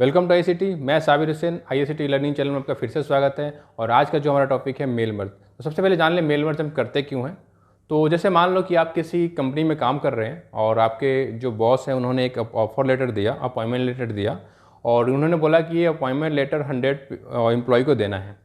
Welcome to ICT. मैं Sabir Hussain, ICT learning channel में आपका फिर से स्वागत है। और आज का जो हमारा टॉपिक है मेल मर्ज। तो सबसे पहले जान लें मेल मर्ज हम करते क्यों हैं। तो जैसे मान लो कि आप किसी कंपनी में काम कर रहे हैं और आपके जो बॉस हैं उन्होंने एक ऑफर लेटर दिया, अपॉइंटमेंट लेटर दिया, और उन्होंने बोला कि ये अपॉइंटमेंट लेटर 100 एम्प्लॉय को देना है।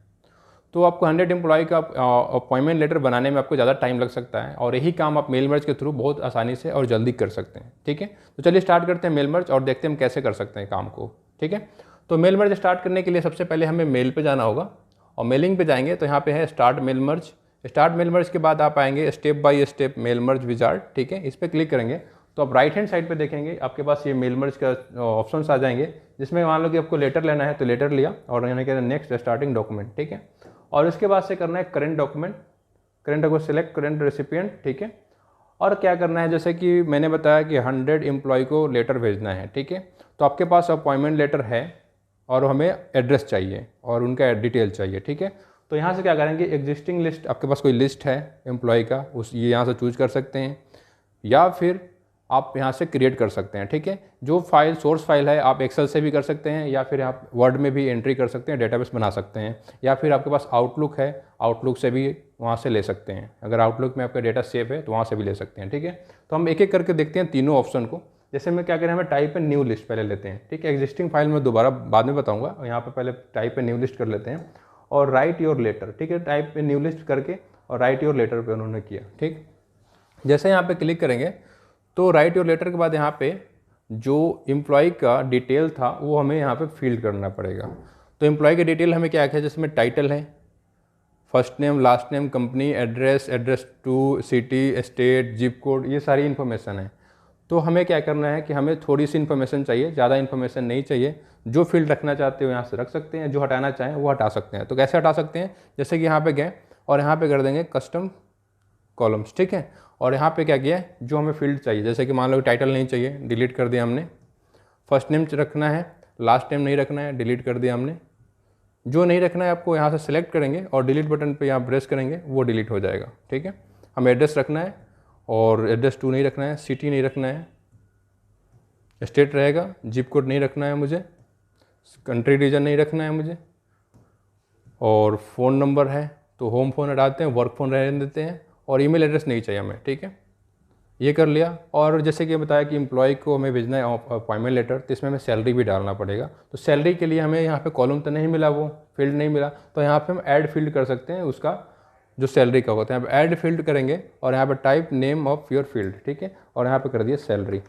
तो आपको 100 एम्प्लॉय का अपॉइंटमेंट लेटर बनाने में आपको ज़्यादा टाइम लग सकता है, और यही काम आप मेल मर्ज के थ्रू बहुत आसानी से और जल्दी कर सकते हैं। ठीक है, तो चलिए स्टार्ट करते हैं मेल मर्ज और देखते हैं हम कैसे कर सकते हैं काम को। ठीक है, तो मेल मर्ज स्टार्ट करने के लिए सबसे पहले हमें मेल पे जाना होगा, और मेलिंग पे जाएंगे तो यहाँ पे है start mail merge. Start mail merge के बाद आप आएंगे step by step mail merge wizard. ठीक है, इस पर क्लिक करेंगे तो आप राइट हैंड साइड पे देखेंगे आपके पास ये मेल मर्ज का ऑप्शंस आ जाएंगे, जिसमें मान लो कि आपको लेटर लेना है तो लेटर लिया, और यानी कि नेक्स्ट स्टार्टिंग डॉक्यूमेंट। ठीक है, और इसके बाद से करना है current document. Current document select current recipient. ठीक है, और क्या करना है, जैसे कि मैंने बताया कि 100 एम्प्लॉय को लेटर भेजना है। ठीक है, तो आपके पास अपॉइंटमेंट लेटर है और हमें एड्रेस चाहिए और उनका डिटेल चाहिए। ठीक है, तो यहाँ से क्या करेंगे, एग्जिस्टिंग लिस्ट, आपके पास कोई लिस्ट है एम्प्लॉय का, उस ये यहाँ से चूज कर सकते हैं, या फिर आप यहाँ से क्रिएट कर सकते हैं। ठीक है, जो फाइल सोर्स फाइल है आप एक्सेल से भी कर सकते हैं, या फिर आप वर्ड में भी एंट्री कर सकते हैं, डेटाबेस बना सकते हैं, या फिर आपके पास आउटलुक है, आउटलुक से भी वहाँ से ले सकते हैं। अगर आउटलुक में आपका डेटा सेव है तो वहाँ से भी ले सकते हैं। ठीक है, तो हम एक एक करके देखते हैं तीनों ऑप्शन को। जैसे मैं क्या करें, हमें टाइप ए न्यू लिस्ट पहले लेते हैं। ठीक है, एग्जिस्टिंग फाइल में दोबारा बाद में बताऊंगा, यहाँ पे पहले टाइप ए न्यू लिस्ट कर लेते हैं और राइट योर लेटर। ठीक है, टाइप ए न्यू लिस्ट करके और राइट योर लेटर पे उन्होंने किया। ठीक, जैसे यहाँ पे क्लिक करेंगे तो राइट योर लेटर के बाद यहाँ पे जो एम्प्लॉय का डिटेल था वो हमें यहाँ पे फिल करना पड़ेगा। तो एम्प्लॉय का डिटेल हमें क्या है, जिसमें टाइटल है, first name, last name, company, address, address two city, state, zip code, ये सारी इन्फॉर्मेशन है। तो हमें क्या करना है कि हमें थोड़ी सी इन्फॉर्मेशन चाहिए, ज़्यादा इन्फॉर्मेशन नहीं चाहिए। जो फील्ड रखना चाहते हो यहाँ से रख सकते हैं, जो हटाना चाहें वो हटा सकते हैं। तो कैसे हटा सकते हैं, जैसे कि यहाँ पे गए और यहाँ पे कर देंगे कस्टम कॉलम्स। ठीक है, और यहाँ पे क्या किया है, जो हमें फील्ड चाहिए, जैसे कि मान लो टाइटल नहीं चाहिए, डिलीट कर दिया हमने। फर्स्ट नेम रखना है, लास्ट नेम नहीं रखना है, डिलीट कर दिया हमने। जो नहीं रखना है आपको यहाँ से सिलेक्ट करेंगे और डिलीट बटन पे यहाँ प्रेस करेंगे, वो डिलीट हो जाएगा। ठीक है, हमें एड्रेस रखना है और एड्रेस टू नहीं रखना है, सिटी नहीं रखना है, स्टेट रहेगा, जिप कोड नहीं रखना है मुझे, कंट्री रीजन नहीं रखना है मुझे, और फ़ोन नंबर है तो होम फ़ोन हटाते हैं, वर्क फ़ोन रहने देते हैं, और ईमेल एड्रेस नहीं चाहिए हमें। ठीक है, ये कर लिया। और जैसे कि बताया कि एम्प्लॉय को हमें भेजना है अपॉइंटमेंट लेटर, तो इसमें हमें सैलरी भी डालना पड़ेगा। तो सैलरी के लिए हमें यहाँ पे कॉलम तो नहीं मिला, वो फील्ड नहीं मिला, तो यहाँ पे हम ऐड फील्ड कर सकते हैं उसका, जो सैलरी का होता है। यहाँ पे ऐड फील्ड करेंगे और यहाँ पे type name of your field. ठीक है, और यहाँ पे कर दिए सैलरी।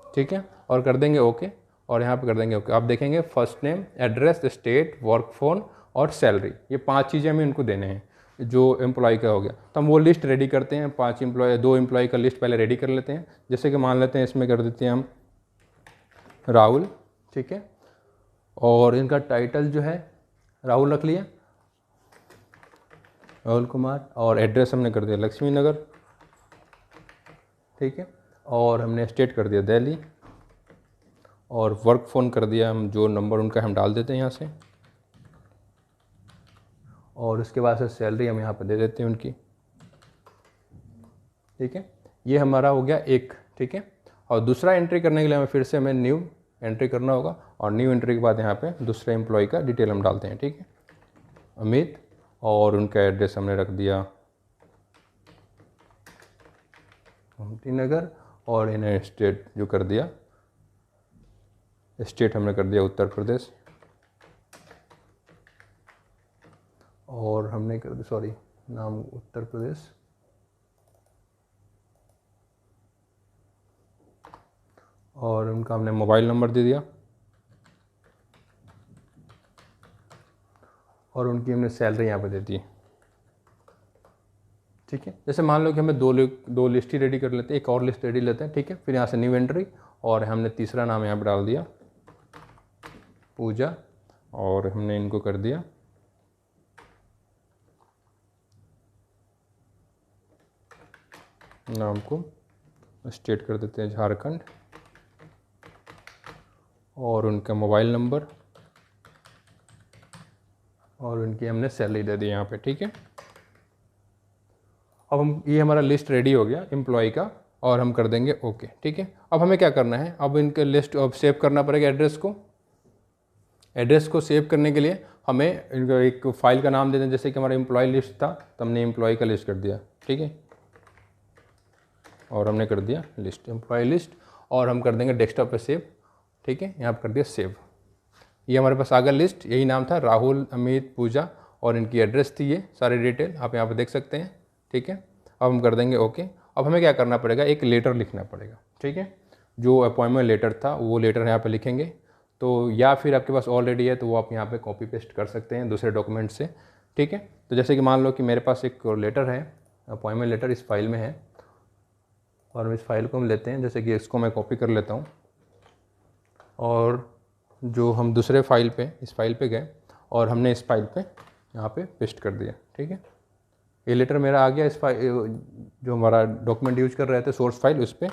ठीक है, और कर देंगे ओके, और यहाँ पे कर देंगे ओके। आप देखेंगे first name, address, state, work phone और सैलरी, ये 5 चीज़ें हमें इनको देने हैं जो एम्प्लॉय का हो गया। तो हम वो लिस्ट रेडी करते हैं, 5 एम्प्लॉय, 2 एम्प्लॉय का लिस्ट पहले रेडी कर लेते हैं। जैसे कि मान लेते हैं इसमें कर देते हैं हम राहुल। ठीक है, और इनका टाइटल जो है राहुल रख लिया, राहुल कुमार, और एड्रेस हमने कर दिया लक्ष्मी नगर। ठीक है, और हमने स्टेट कर दिया दिल्ली, और वर्क फ़ोन कर दिया हम, जो नंबर उनका हम डाल देते हैं यहाँ से, और उसके बाद से सैलरी हम यहाँ पर दे देते हैं उनकी। ठीक है, ये हमारा हो गया एक। ठीक है, और दूसरा एंट्री करने के लिए हमें फिर से हमें न्यू एंट्री करना होगा, और न्यू एंट्री के बाद यहाँ पे दूसरे एम्प्लॉय का डिटेल हम डालते हैं। ठीक है, अमित, और उनका एड्रेस हमने रख दिया गोमती नगर, और इन्हें स्टेट जो कर दिया, स्टेट हमने कर दिया उत्तर प्रदेश, और हमने कर दिया, सॉरी, नाम उत्तर प्रदेश, और उनका हमने मोबाइल नंबर दे दिया, और उनकी हमने सैलरी यहाँ पे दे दी। ठीक है, जैसे मान लो कि हमें दो लिस्ट ही रेडी कर लेते हैं, एक और लिस्ट रेडी लेते हैं। ठीक है, फिर यहाँ से न्यू एंट्री, और हमने तीसरा नाम यहाँ पे डाल दिया पूजा, और हमने इनको कर दिया नाम को स्टेट कर देते हैं झारखंड, और उनका मोबाइल नंबर, और उनकी हमने सैलरी दे दी यहाँ पे। ठीक है, अब हम, ये हमारा लिस्ट रेडी हो गया एम्प्लॉय का, और हम कर देंगे ओके। ठीक है, अब हमें क्या करना है, अब इनके लिस्ट अब सेव करना पड़ेगा एड्रेस को। एड्रेस को सेव करने के लिए हमें एक फ़ाइल का नाम दे दें, जैसे कि हमारा एम्प्लॉय लिस्ट था तो हमने एम्प्लॉय का लिस्ट कर दिया, ठीक है, और हमने कर दिया लिस्ट, एम्प्लॉय लिस्ट, और हम कर देंगे डेस्कटॉप पे सेव, ठीक है, यहाँ पर कर दिया सेव। ये हमारे पास आ गया लिस्ट, यही नाम था, राहुल, अमित, पूजा, और इनकी एड्रेस थी, ये सारे डिटेल आप यहाँ पर देख सकते हैं, ठीक है। अब हम कर देंगे ओके। अब हमें क्या करना पड़ेगा, एक लेटर लिखना पड़ेगा, ठीक है, जो अपॉइंटमेंट लेटर था वो लेटर यहाँ पे लिखेंगे। तो या फिर आपके पास ऑलरेडी है तो वो आप यहाँ पे कॉपी पेस्ट कर सकते हैं दूसरे डॉक्यूमेंट से, ठीक है। तो जैसे कि मान लो कि मेरे पास एक लेटर है, अपॉइंटमेंट लेटर इस फाइल में है, और इस फाइल को हम लेते हैं, जैसे कि इसको मैं कॉपी कर लेता हूँ, और जो हम दूसरे फाइल पे, इस फाइल पे गए और हमने इस फाइल पे यहाँ पे पेस्ट कर दिया, ठीक है। ये लेटर मेरा आ गया इस फाइल, जो हमारा डॉक्यूमेंट यूज कर रहे थे सोर्स फाइल, उस पर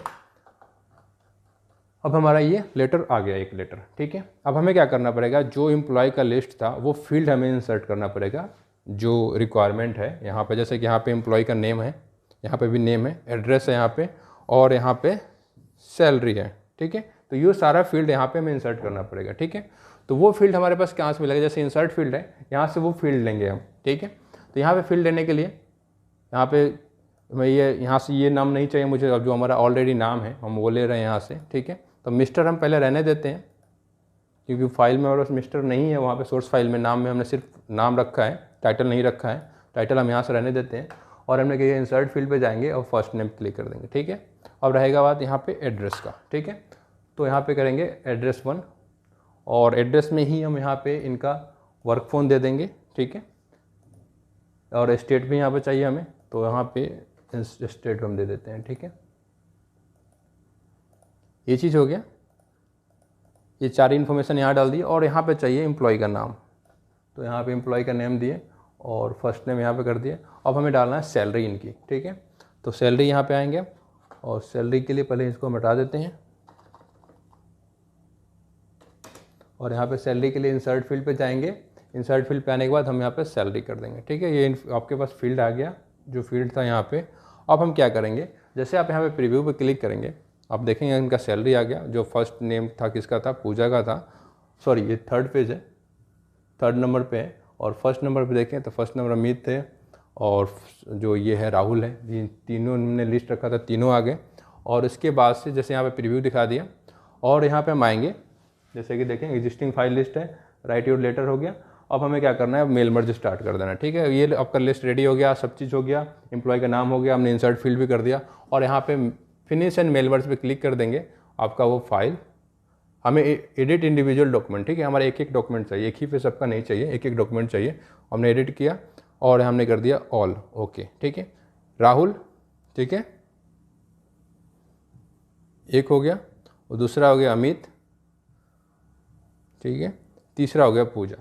अब हमारा ये लेटर आ गया, एक लेटर, ठीक है। अब हमें क्या करना पड़ेगा, जो एम्प्लॉय का लिस्ट था वो फील्ड हमें इंसर्ट करना पड़ेगा जो रिक्वायरमेंट है यहाँ पे। जैसे कि यहाँ पे एम्प्लॉय का नेम है, यहाँ पे भी नेम है, एड्रेस है यहाँ पे, और यहाँ पे सैलरी है, ठीक है। तो ये सारा फील्ड यहाँ पे हमें इंसर्ट करना पड़ेगा, ठीक है। तो वो फील्ड हमारे पास कहाँ से मिलेगा, जैसे इंसर्ट फील्ड है, यहाँ से वो फील्ड लेंगे हम, ठीक है। तो यहाँ पे फील्ड लेने के लिए यहाँ पे मैं यहाँ से ये नाम नहीं चाहिए मुझे, अब जो हमारा ऑलरेडी नाम है हम वो ले रहे हैं यहाँ से, ठीक है। तो मिस्टर हम पहले रहने देते हैं, क्योंकि फाइल में हमारे पास मिस्टर नहीं है, वहाँ पे सोर्स फाइल में नाम में हमने सिर्फ नाम रखा है, टाइटल नहीं रखा है। टाइटल हम यहाँ से रहने देते हैं, और हमने कहा इंसर्ट फील्ड पे जाएंगे और फर्स्ट नेम क्लिक कर देंगे, ठीक है। अब रहेगा बात यहाँ पे एड्रेस का, ठीक है। तो यहाँ पे करेंगे एड्रेस 1, और एड्रेस में ही हम यहाँ पे इनका वर्क फ़ोन दे देंगे, ठीक है। और स्टेट भी यहाँ पे चाहिए हमें, तो यहाँ पे स्टेट हम दे देते हैं, ठीक है। ये चीज़ हो गया, ये सारी इन्फॉर्मेशन यहाँ डाल दी, और यहाँ पे चाहिए एम्प्लॉय का नाम, तो यहाँ पे एम्प्लॉय का नेम दिए और फर्स्ट नेम यहाँ पे कर दिए। अब हमें डालना है सैलरी इनकी, ठीक है। तो सैलरी यहाँ पे आएंगे, और सैलरी के लिए पहले इसको हटा देते हैं, और यहाँ पे सैलरी के लिए इंसर्ट फील्ड पे जाएंगे। इंसर्ट फील्ड पे आने के बाद हम यहाँ पे सैलरी कर देंगे, ठीक है। ये आपके पास फील्ड आ गया, जो फील्ड था यहाँ पे। अब हम क्या करेंगे, जैसे आप यहाँ पे प्रीव्यू पे क्लिक करेंगे, आप देखेंगे इनका सैलरी आ गया। जो फर्स्ट नेम था किसका था, पूजा का था, सॉरी ये थर्ड पेज है, थर्ड नंबर पे है। और फर्स्ट नंबर पे देखें तो फर्स्ट नंबर अमित थे, और जो ये है राहुल है। ये तीनों हमने लिस्ट रखा था, तीनों आ गए। और इसके बाद से जैसे यहाँ पे प्रीव्यू दिखा दिया, और यहाँ पे हम आएंगे, जैसे कि देखें एग्जिस्टिंग फाइल लिस्ट है, राइट योर लेटर हो गया। अब हमें क्या करना है, मेल मर्ज स्टार्ट कर देना, ठीक है। ये आपका लिस्ट रेडी हो गया, सब चीज़ हो गया, एम्प्लॉय का नाम हो गया, हमने इंसर्ट फील्ड भी कर दिया, और यहाँ पे फिनिश एंड मेल मर्ज पे क्लिक कर देंगे। आपका वो फाइल हमें एडिट इंडिविजुअल डॉक्यूमेंट, ठीक है, हमारा एक एक डॉक्यूमेंट चाहिए, एक ही पे सबका नहीं चाहिए, एक एक डॉक्यूमेंट चाहिए। हमने एडिट किया और हमने कर दिया ऑल, ओके, ठीक है। राहुल, ठीक है, एक हो गया, और दूसरा हो गया अमित, ठीक है, तीसरा हो गया पूजा।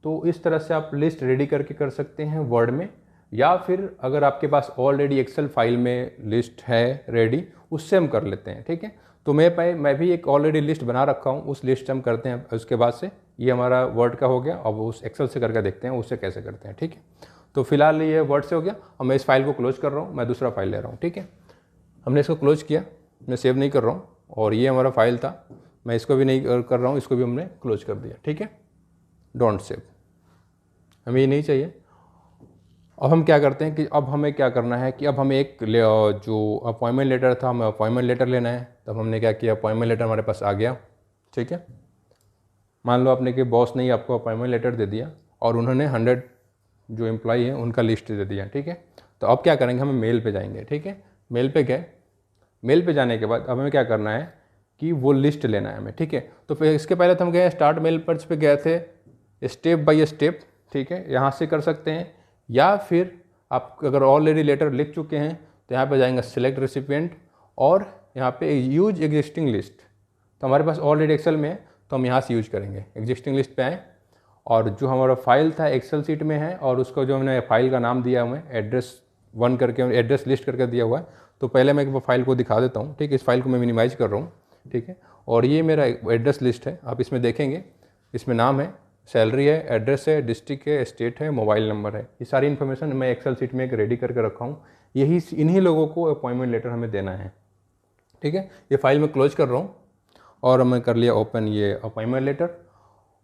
तो इस तरह से आप लिस्ट रेडी करके कर सकते हैं वर्ड में, या फिर अगर आपके पास ऑलरेडी एक्सेल फाइल में लिस्ट है रेडी, उससे हम कर लेते हैं, ठीक है। तो मैं भी एक ऑलरेडी लिस्ट बना रखा हूँ, उस लिस्ट हम करते हैं। उसके बाद से ये हमारा वर्ड का हो गया, अब उस एक्सेल से करके देखते हैं उससे कैसे करते हैं, ठीक है। तो फिलहाल ये वर्ड से हो गया। अब मैं इस फाइल को क्लोज कर रहा हूँ, मैं दूसरा फाइल ले रहा हूँ, ठीक है। हमने इसको क्लोज किया, मैं सेव नहीं कर रहा हूँ, और ये हमारा फाइल था, मैं इसको भी नहीं कर रहा हूँ, इसको भी हमने क्लोज कर दिया, ठीक है। डोंट सेव, हमें ये नहीं चाहिए। अब हम क्या करते हैं कि अब हमें क्या करना है कि अब हमें एक जो अपॉइंटमेंट लेटर था, हमें अपॉइंटमेंट लेटर लेना है। तब हमने क्या किया, अपॉइंटमेंट लेटर हमारे पास आ गया, ठीक है। मान लो आपने कि बॉस ने ही आपको अपॉइंटमेंट लेटर दे दिया, और उन्होंने 100 जो एम्प्लॉई है उनका लिस्ट दे दिया, ठीक है। तो अब क्या करेंगे, हमें मेल पे जाएंगे, ठीक है। मेल पे गए, मेल पे जाने के बाद अब हमें क्या करना है कि वो लिस्ट लेना है हमें, ठीक है। तो फिर इसके पहले तो हम गए स्टार्ट मेल पर्च पे गए थे, स्टेप बाय स्टेप, ठीक है, यहाँ से कर सकते हैं। या फिर आप अगर ऑलरेडी लेटर लिख चुके हैं तो यहाँ पे जाएंगे सिलेक्ट रेसिपिएंट, और यहाँ पे यूज एग्जिस्टिंग लिस्ट। तो हमारे पास ऑलरेडी एक्सेल में है, तो हम यहाँ से यूज करेंगे, एग्जिस्टिंग लिस्ट पे आएँ, और जो हमारा फाइल था एक्सेल सीट में है, और उसको जो हमने फाइल का नाम दिया हुआ है एड्रेस 1 करके, एड्रेस लिस्ट करके दिया हुआ है। तो पहले मैं एक फाइल को दिखा देता हूँ, ठीक है। इस फाइल को मैं मिनिमाइज कर रहा हूँ, ठीक है। और ये मेरा एड्रेस लिस्ट है, आप इसमें देखेंगे, इसमें नाम है, सैलरी है, एड्रेस है, डिस्ट्रिक्ट है, स्टेट है, मोबाइल नंबर है। ये सारी इन्फॉर्मेशन मैं एक्सेल सीट में एक रेडी करके रखा हूँ। यही इन्हीं लोगों को अपॉइंटमेंट लेटर हमें देना है, ठीक है। ये फाइल मैं क्लोज कर रहा हूँ, और मैं कर लिया ओपन ये अपॉइंटमेंट लेटर।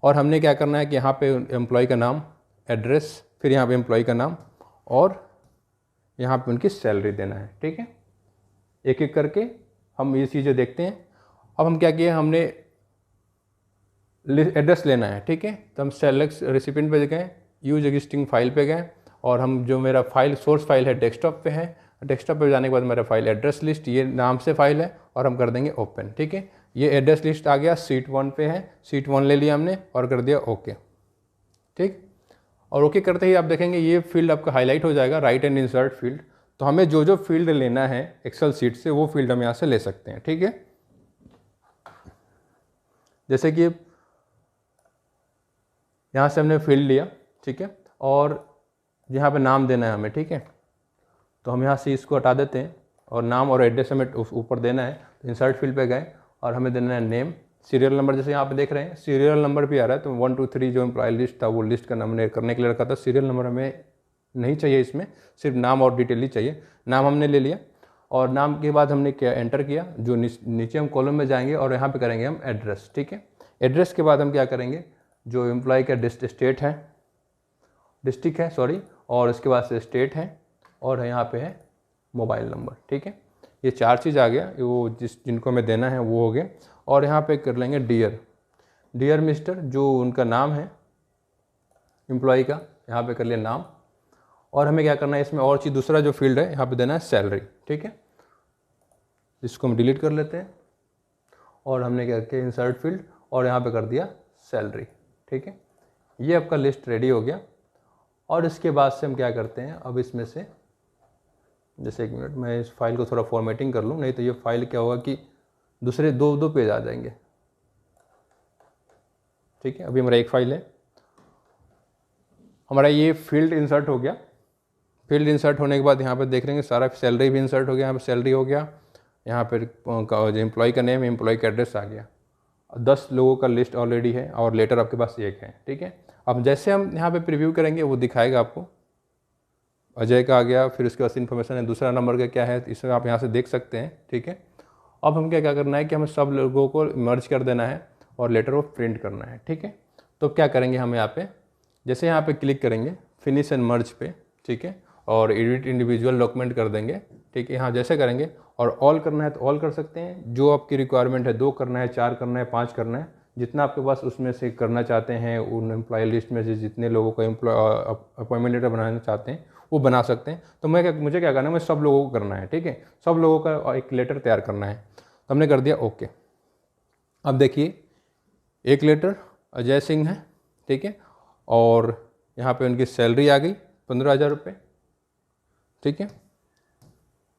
और हमने क्या करना है कि यहाँ पे एम्प्लॉय का नाम, एड्रेस, फिर यहाँ पे एम्प्लॉय का नाम और यहाँ पे उनकी सैलरी देना है। ठीक है, एक एक करके हम ये चीज़ें देखते हैं। अब हम क्या किए, हमने एड्रेस लेना है। ठीक है, तो हम सेलेक्ट रेसिपिएंट पे गए, यूज एग्जिस्टिंग फाइल पे गए और हम जो मेरा फाइल सोर्स फाइल है डेस्कटॉप पे है, डेस्कटॉप पे जाने के बाद मेरा फाइल एड्रेस लिस्ट ये नाम से फाइल है और हम कर देंगे ओपन। ठीक है, ये एड्रेस लिस्ट आ गया, शीट 1 पे है, शीट 1 ले लिया हमने और कर दिया ओके। ठीक, और ओके करते ही आप देखेंगे ये फील्ड आपका हाईलाइट हो जाएगा, राइट एंड इंसर्ट फील्ड। तो हमें जो जो फील्ड लेना है एक्सेल सीट से वो फील्ड हम यहाँ से ले सकते हैं। ठीक है, जैसे कि यहाँ से हमने फील्ड लिया। ठीक है, और यहाँ पे नाम देना है हमें। ठीक है, तो हम यहाँ से इसको हटा देते हैं और नाम और एड्रेस हमें ऊपर देना है। तो इंसर्ट फील्ड पे गए और हमें देना है नेम, सीरियल नंबर, जैसे यहाँ पे देख रहे हैं सीरियल नंबर भी आ रहा है। तो 1 2 3 जो एम्प्लॉय लिस्ट था वो लिस्ट का हमने करने के लिए रखा था, सीरियल नंबर हमें नहीं चाहिए, इसमें सिर्फ नाम और डिटेल ही चाहिए। नाम हमने ले लिया और नाम के बाद हमने क्या एंटर किया, जो नीचे हम कॉलम में जाएंगे और यहाँ पे करेंगे हम एड्रेस। ठीक है, एड्रेस के बाद हम क्या करेंगे, जो एम्प्लॉय का स्टेट है, डिस्ट्रिक्ट है सॉरी, और उसके बाद से स्टेट है और यहाँ पे है मोबाइल नंबर। ठीक है, ये 4 चीज़ आ गया, वो जिनको हमें देना है वो हो गया। और यहाँ पे कर लेंगे डियर मिस्टर, जो उनका नाम है एम्प्लॉय का, यहाँ पे कर लिया नाम। और हमें क्या करना है इसमें और चीज़, दूसरा जो फील्ड है यहाँ पे देना है सैलरी। ठीक है, इसको हम डिलीट कर लेते हैं और हमने क्या किया इंसर्ट फील्ड और यहाँ पे कर दिया सैलरी। ठीक है, ये आपका लिस्ट रेडी हो गया। और इसके बाद से हम क्या करते हैं, अब इसमें से जैसे 1 मिनट मैं इस फाइल को थोड़ा फॉर्मेटिंग कर लूँ, नहीं तो ये फाइल क्या होगा कि दूसरे दो पेज आ जाएंगे। ठीक है, अभी हमारा एक फाइल है, हमारा ये फील्ड इंसर्ट हो गया। फील्ड इंसर्ट होने के बाद यहाँ पे देख लेंगे सारा सैलरी भी इंसर्ट हो गया, यहाँ पे सैलरी हो गया, यहाँ पे जो एम्प्लॉय का नेम, एम्प्लॉय का एड्रेस आ गया। 10 लोगों का लिस्ट ऑलरेडी है और लेटर आपके पास 1 है। ठीक है, अब जैसे हम यहाँ पे प्रीव्यू करेंगे वो दिखाएगा आपको, अजय का आ गया, फिर उसके बाद इन्फॉर्मेशन है, दूसरा नंबर का क्या है, इसे आप यहाँ से देख सकते हैं। ठीक है, अब हम क्या करना है कि हमें सब लोगों को मर्ज कर देना है और लेटर को प्रिंट करना है। ठीक है, तो क्या करेंगे हम यहाँ पे, जैसे यहाँ पे क्लिक करेंगे फिनिश एंड मर्ज पे। ठीक है, और एडिट इंडिविजुअल डॉक्यूमेंट कर देंगे। ठीक है, यहाँ जैसे करेंगे और ऑल करना है तो ऑल कर सकते हैं, जो आपकी रिक्वायरमेंट है 2 करना है, 4 करना है, 5 करना है, जितना आपके पास उसमें से करना चाहते हैं, उन एम्प्लॉय लिस्ट में से जितने लोगों को अपॉइंटमेंट लेटर बनाना चाहते हैं वो बना सकते हैं। तो मुझे क्या करना है, मैं सब लोगों को करना है। ठीक है, सब लोगों का एक लेटर तैयार करना है, तो हमने कर दिया ओके। अब देखिए एक लेटर अजय सिंह है। ठीक है, और यहाँ पे उनकी सैलरी आ गई 15,000 रुपये। ठीक है,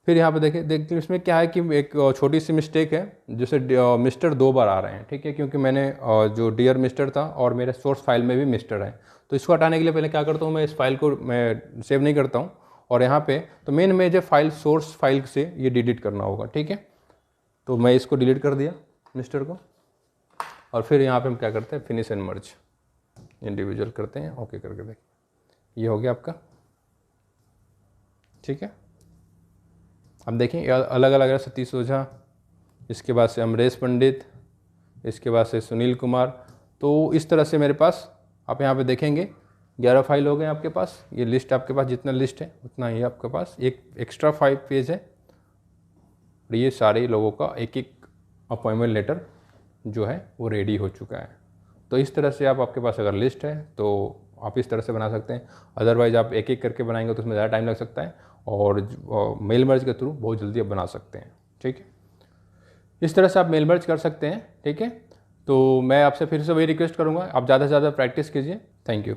फिर यहाँ पे देखिए इसमें क्या है कि एक छोटी सी मिस्टेक है, जैसे मिस्टर 2 बार आ रहे हैं। ठीक है, क्योंकि मैंने जो डियर मिस्टर था और मेरे सोर्स फाइल में भी मिस्टर है, तो इसको हटाने के लिए पहले क्या करता हूँ, मैं इस फाइल को मैं सेव नहीं करता हूँ और यहाँ पे तो मेन मुझे फाइल सोर्स फाइल से ये डिलीट करना होगा। ठीक है, तो मैं इसको डिलीट कर दिया मिस्टर को और फिर यहाँ पे हम क्या करते हैं फिनिश एंड मर्ज इंडिविजुअल करते हैं, ओके करके देख, ये हो गया आपका। ठीक है, अब देखें अलग अलग है, सतीश ओझा, इसके बाद से अमरेश पंडित, इसके बाद से सुनील कुमार। तो इस तरह से मेरे पास आप यहाँ पे देखेंगे 11 फाइल हो गए आपके पास। ये लिस्ट आपके पास जितना लिस्ट है उतना ही आपके पास, एक एक्स्ट्रा 5 पेज है और ये सारे लोगों का एक एक अपॉइंटमेंट लेटर जो है वो रेडी हो चुका है। तो इस तरह से आपके पास अगर लिस्ट है तो आप इस तरह से बना सकते हैं। अदरवाइज आप एक एक करके बनाएंगे तो उसमें ज़्यादा टाइम लग सकता है और मेल मर्ज के थ्रू बहुत जल्दी आप बना सकते हैं। ठीक है, इस तरह से आप मेल मर्ज कर सकते हैं। ठीक है, तो मैं आपसे फिर से वही रिक्वेस्ट करूँगा, आप ज़्यादा से ज़्यादा प्रैक्टिस कीजिए। Thank you.